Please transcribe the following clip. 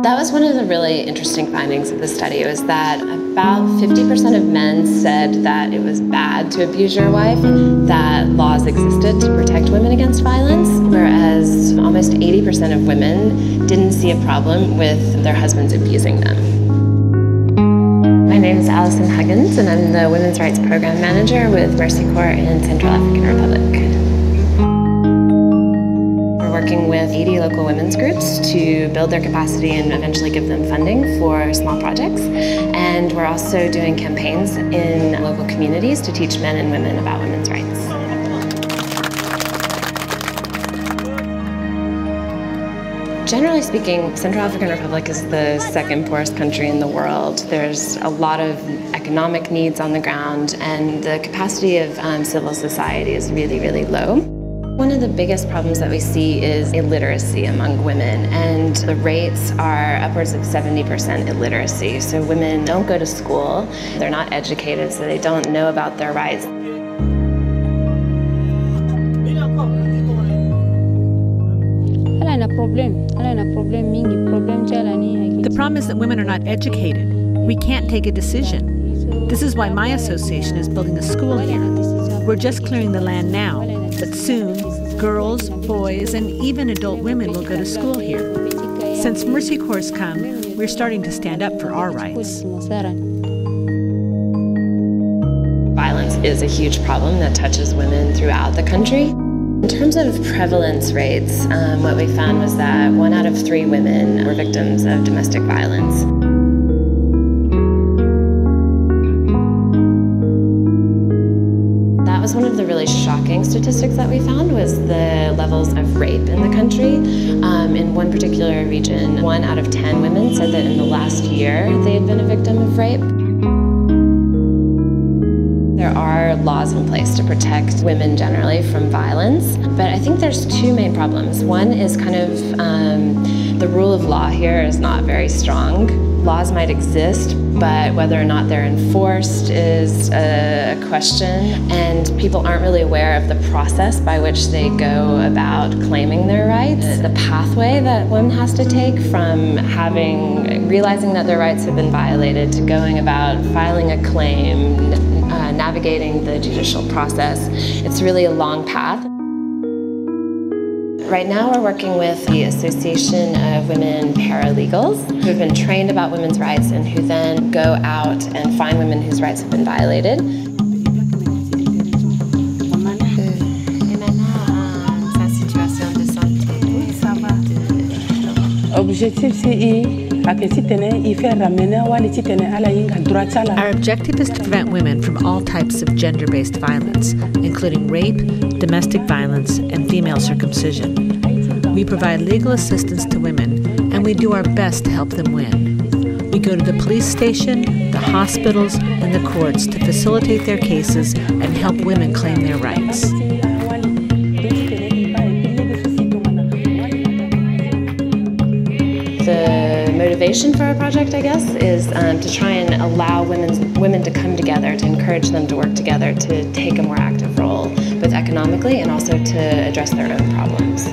That was one of the really interesting findings of the study, was that about 50% of men said that it was bad to abuse your wife, that laws existed to protect women against violence, whereas almost 80% of women didn't see a problem with their husbands abusing them. My name is Allison Huggins, and I'm the Women's Rights Program Manager with Mercy Corps in Central African Republic. Working with 80 local women's groups to build their capacity and eventually give them funding for small projects. And we're also doing campaigns in local communities to teach men and women about women's rights. Generally speaking, Central African Republic is the second poorest country in the world. There's a lot of economic needs on the ground, and the capacity of civil society is really, really low. One of the biggest problems that we see is illiteracy among women, and the rates are upwards of 70% illiteracy. So women don't go to school, they're not educated, so they don't know about their rights. The problem is that women are not educated. We can't take a decision. This is why my association is building a school here. We're just clearing the land now, but soon, girls, boys, and even adult women will go to school here. Since Mercy Corps has come, we're starting to stand up for our rights. Violence is a huge problem that touches women throughout the country. In terms of prevalence rates, what we found was that 1 out of 3 women were victims of domestic violence. That was one of the really shocking statistics that we found, was the levels of rape in the country. In one particular region, 1 out of 10 women said that in the last year they had been a victim of rape. There are laws in place to protect women generally from violence, but I think there's 2 main problems. One is kind of the rule of law here is not very strong. Laws might exist, but whether or not they're enforced is a question, and people aren't really aware of the process by which they go about claiming their rights. The pathway that one has to take from realizing that their rights have been violated to going about filing a claim, navigating the judicial process. It's really a long path. Right now we're working with the Association of Women Paralegals, who have been trained about women's rights and who then go out and find women whose rights have been violated. Our objective is to prevent women from all types of gender-based violence, including rape, domestic violence, and female circumcision. We provide legal assistance to women, and we do our best to help them win. We go to the police station, the hospitals, and the courts to facilitate their cases and help women claim their rights. The motivation for our project, I guess, is to try and allow women to come together, to encourage them to work together, to take a more active role, both economically and also to address their own problems.